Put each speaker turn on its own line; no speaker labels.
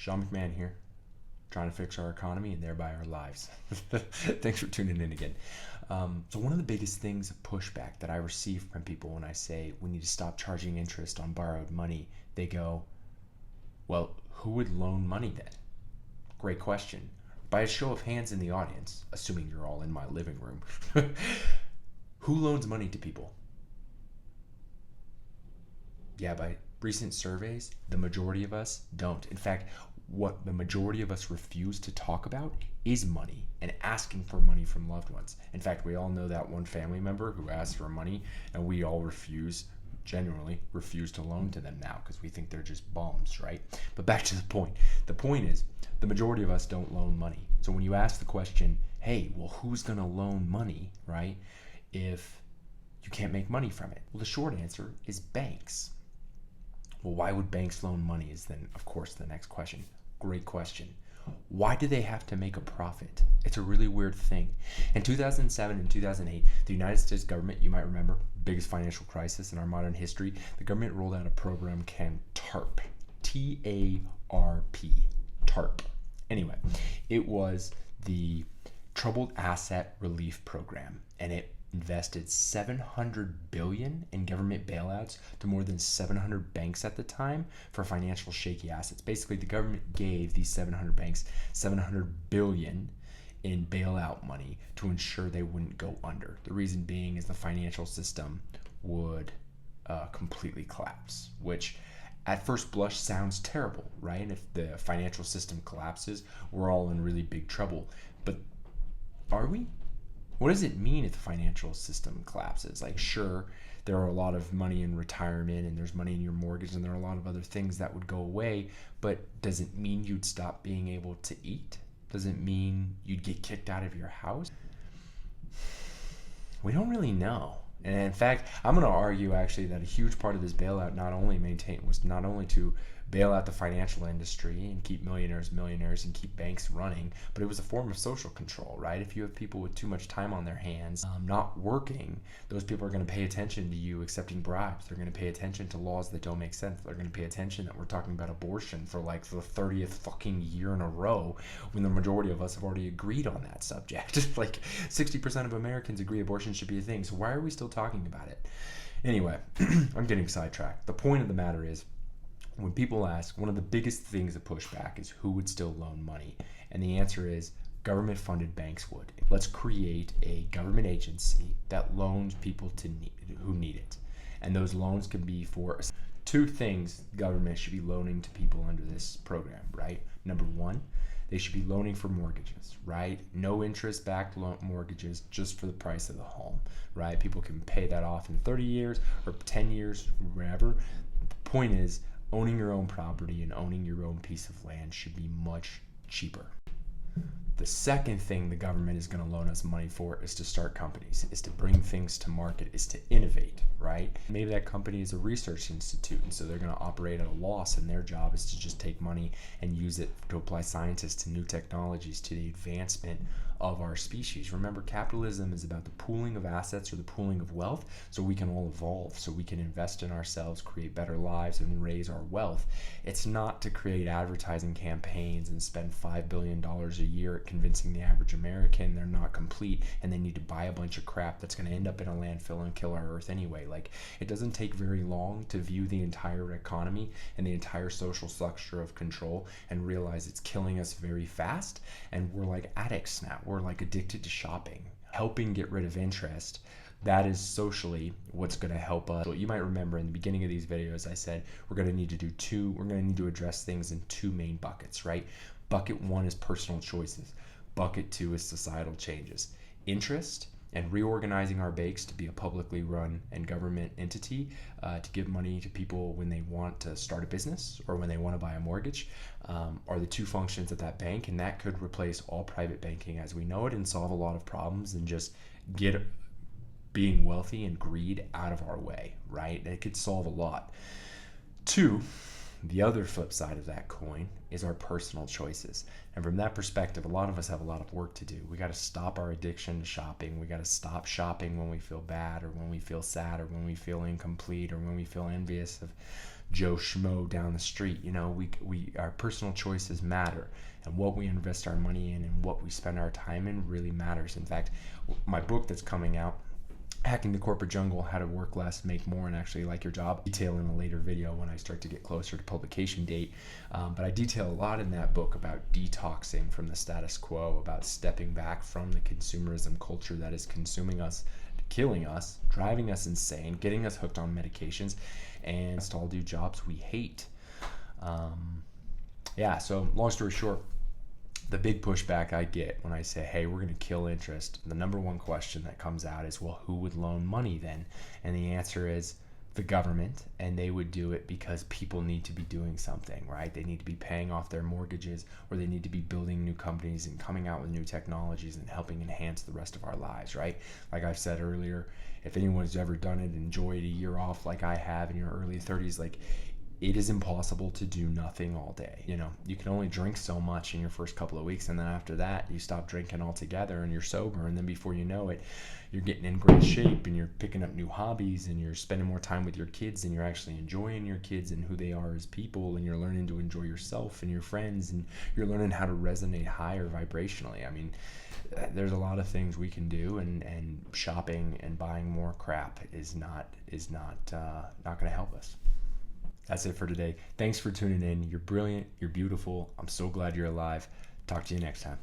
Sean McMahon here, trying to fix our economy and thereby our lives. Thanks for tuning in again. So one of the biggest things of pushback that I receive from people when I say we need to stop charging interest on borrowed money, they go, well, who would loan money then? Great question. By a show of hands in the audience, assuming you're all in my living room, who loans money to people? Yeah, by recent surveys, the majority of us don't. In fact, what the majority of us refuse to talk about is money and asking for money from loved ones. In fact, we all know that one family member who asked for money, and we all genuinely refuse to loan to them now because we think they're just bums, right? But back to the point. The point is, the majority of us don't loan money. So when you ask the question, hey, well, who's going to loan money, right, if you can't make money from it? Well, the short answer is banks. Well, why would banks loan money is then, of course, the next question. Great question. Why do they have to make a profit? It's a really weird thing. In 2007 and 2008, the United States government, you might remember, biggest financial crisis in our modern history, the government rolled out a program called TARP. T-A-R-P. TARP. Anyway, it was the Troubled Asset Relief Program, and it invested $700 billion in government bailouts to more than 700 banks at the time for financial shaky assets. Basically, the government gave these 700 banks $700 billion in bailout money to ensure they wouldn't go under. The reason being is the financial system would completely collapse, which at first blush sounds terrible, right? If the financial system collapses, we're all in really big trouble. But are we? What does it mean if the financial system collapses? Like, sure, there are a lot of money in retirement and there's money in your mortgage and there are a lot of other things that would go away, but does it mean you'd stop being able to eat? Does it mean you'd get kicked out of your house? We don't really know. And in fact, I'm going to argue actually that a huge part of this bailout was not only to bail out the financial industry and keep millionaires and keep banks running, but it was a form of social control, right? If you have people with too much time on their hands, not working, those people are going to pay attention to you accepting bribes. They're going to pay attention to laws that don't make sense. They're going to pay attention that we're talking about abortion for like the 30th fucking year in a row when the majority of us have already agreed on that subject. Like 60% of Americans agree abortion should be a thing. So why are we still talking about it? Anyway, I'm getting sidetracked. The point of the matter is, when people ask, one of the biggest things of pushback is who would still loan money? And the answer is government-funded banks would. Let's create a government agency that loans people who need it. And those loans can be for two things government should be loaning to people under this program, right? Number one, they should be loaning for mortgages, right? No interest-backed mortgages just for the price of the home, right? People can pay that off in 30 years or 10 years, wherever. The point is, owning your own property and owning your own piece of land should be much cheaper. The second thing the government is going to loan us money for is to start companies, is to bring things to market, is to innovate, right? Maybe that company is a research institute, and so they're going to operate at a loss, and their job is to just take money and use it to apply scientists to new technologies, to the advancement of our species. Remember, capitalism is about the pooling of assets or the pooling of wealth so we can all evolve, so we can invest in ourselves, create better lives, and raise our wealth. It's not to create advertising campaigns and spend $5 billion a year at convincing the average American they're not complete and they need to buy a bunch of crap that's going to end up in a landfill and kill our earth anyway. Like, it doesn't take very long to view the entire economy and the entire social structure of control and realize it's killing us very fast, and we're like addicts now. We're like addicted to shopping. Helping get rid of interest, that is socially what's going to help us. So you might remember in the beginning of these videos I said we're going to need to address things in two main buckets, right? Bucket one is personal choices. Bucket two is societal changes. Interest and reorganizing our banks to be a publicly run and government entity to give money to people when they want to start a business or when they want to buy a mortgage are the two functions of that bank, and that could replace all private banking as we know it and solve a lot of problems and just get being wealthy and greed out of our way, right? It could solve a lot. Two, the other flip side of that coin is our personal choices. And from that perspective, a lot of us have a lot of work to do. We got to stop our addiction to shopping. We got to stop shopping when we feel bad or when we feel sad or when we feel incomplete or when we feel envious of Joe Schmo down the street. You know, we our personal choices matter, and what we invest our money in and what we spend our time in really matters. In fact, my book that's coming out, Hacking the Corporate Jungle: How to Work Less, Make More, and Actually Like Your Job, detail in a later video when I start to get closer to publication date. But I detail a lot in that book about detoxing from the status quo, about stepping back from the consumerism culture that is consuming us, killing us, driving us insane, getting us hooked on medications, and to all do jobs we hate. So long story short, the big pushback I get when I say, hey, we're going to kill interest, the number one question that comes out is, well, who would loan money then? And the answer is the government, and they would do it because people need to be doing something, right? They need to be paying off their mortgages, or they need to be building new companies and coming out with new technologies and helping enhance the rest of our lives, right? Like I've said earlier, if anyone's ever done it, enjoyed a year off like I have in your early 30s, like, it is impossible to do nothing all day. You know, you can only drink so much in your first couple of weeks, and then after that you stop drinking altogether and you're sober, and then before you know it, you're getting in great shape and you're picking up new hobbies and you're spending more time with your kids, and you're actually enjoying your kids and who they are as people, and you're learning to enjoy yourself and your friends, and you're learning how to resonate higher vibrationally. I mean, there's a lot of things we can do, and shopping and buying more crap is not going to help us. That's it for today. Thanks for tuning in. You're brilliant. You're beautiful. I'm so glad you're alive. Talk to you next time.